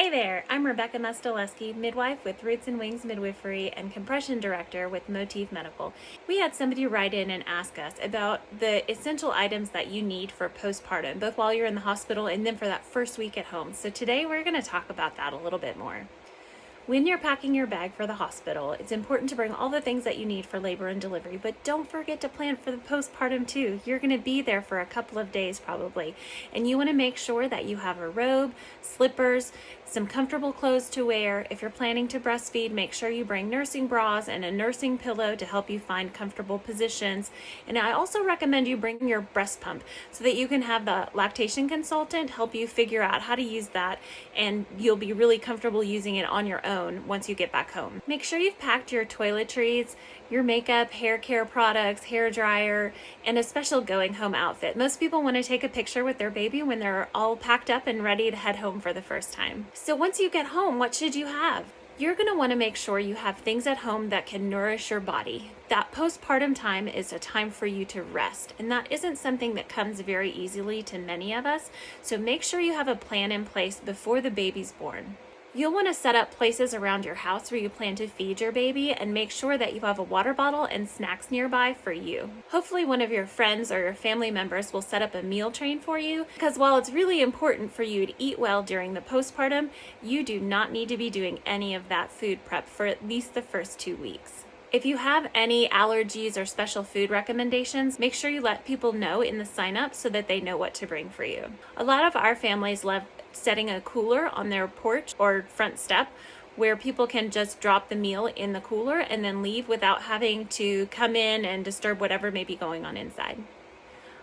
Hey there, I'm Rebecca Mostoleski, midwife with Roots and Wings Midwifery and compression director with Motif Medical. We had somebody write in and ask us about the essential items that you need for postpartum, both while you're in the hospital and then for that first week at home. So today we're going to talk about that a little bit more. When you're packing your bag for the hospital, it's important to bring all the things that you need for labor and delivery, but don't forget to plan for the postpartum too. You're going to be there for a couple of days probably, and you want to make sure that you have a robe, slippers, some comfortable clothes to wear. If you're planning to breastfeed, make sure you bring nursing bras and a nursing pillow to help you find comfortable positions. And I also recommend you bring your breast pump so that you can have the lactation consultant help you figure out how to use that, and you'll be really comfortable using it on your own once you get back home. Make sure you've packed your toiletries, your makeup, hair care products, hair dryer, and a special going home outfit. Most people want to take a picture with their baby when they're all packed up and ready to head home for the first time. So once you get home, what should you have? You're going to want to make sure you have things at home that can nourish your body. That postpartum time is a time for you to rest, and that isn't something that comes very easily to many of us. So make sure you have a plan in place before the baby's born. You'll want to set up places around your house where you plan to feed your baby and make sure that you have a water bottle and snacks nearby for you. Hopefully one of your friends or your family members will set up a meal train for you, because while it's really important for you to eat well during the postpartum, you do not need to be doing any of that food prep for at least the first 2 weeks. If you have any allergies or special food recommendations, make sure you let people know in the sign up so that they know what to bring for you. A lot of our families love setting a cooler on their porch or front step where people can just drop the meal in the cooler and then leave without having to come in and disturb whatever may be going on inside.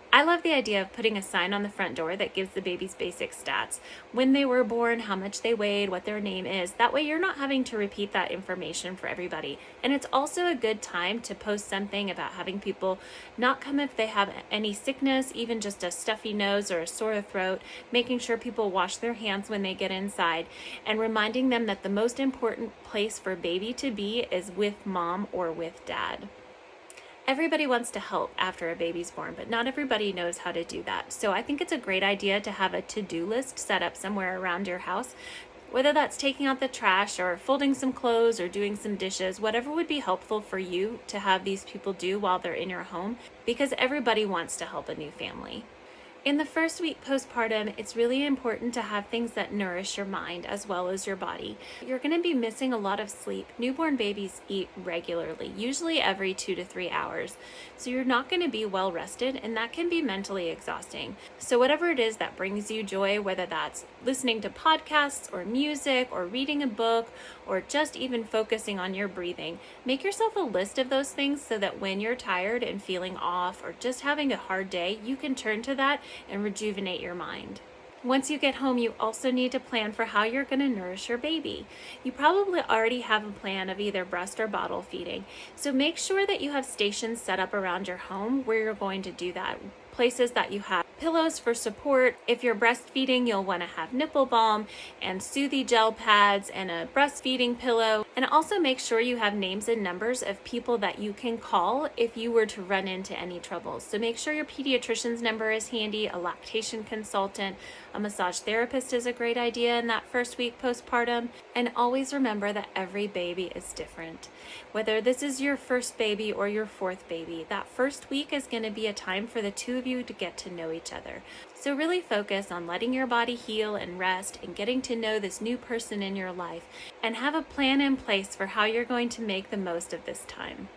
I love the idea of putting a sign on the front door that gives the baby's basic stats: when they were born, how much they weighed, what their name is. That way you're not having to repeat that information for everybody. And it's also a good time to post something about having people not come if they have any sickness, even just a stuffy nose or a sore throat, making sure people wash their hands when they get inside, and reminding them that the most important place for baby to be is with mom or with dad. Everybody wants to help after a baby's born, but not everybody knows how to do that. So I think it's a great idea to have a to-do list set up somewhere around your house, whether that's taking out the trash or folding some clothes or doing some dishes, whatever would be helpful for you to have these people do while they're in your home, because everybody wants to help a new family. In the first week postpartum, it's really important to have things that nourish your mind as well as your body. You're going to be missing a lot of sleep. Newborn babies eat regularly, usually every 2 to 3 hours. So you're not going to be well rested, and that can be mentally exhausting. So whatever it is that brings you joy, whether that's listening to podcasts or music or reading a book or just even focusing on your breathing, make yourself a list of those things so that when you're tired and feeling off or just having a hard day, you can turn to that and rejuvenate your mind. Once you get home, you also need to plan for how you're going to nourish your baby. You probably already have a plan of either breast or bottle feeding, so make sure that you have stations set up around your home where you're going to do that. Places that you have pillows for support. If you're breastfeeding, you'll want to have nipple balm and Soothy gel pads and a breastfeeding pillow. And also make sure you have names and numbers of people that you can call if you were to run into any troubles. So make sure your pediatrician's number is handy, a lactation consultant, a massage therapist is a great idea in that first week postpartum. And always remember that every baby is different. Whether this is your first baby or your fourth baby, that first week is going to be a time for the two of you to get to know each other. So really focus on letting your body heal and rest and getting to know this new person in your life, and have a plan in place for how you're going to make the most of this time.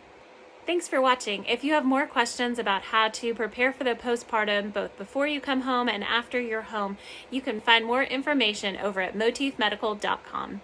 Thanks for watching. If you have more questions about how to prepare for the postpartum, both before you come home and after you're home, you can find more information over at motifmedical.com.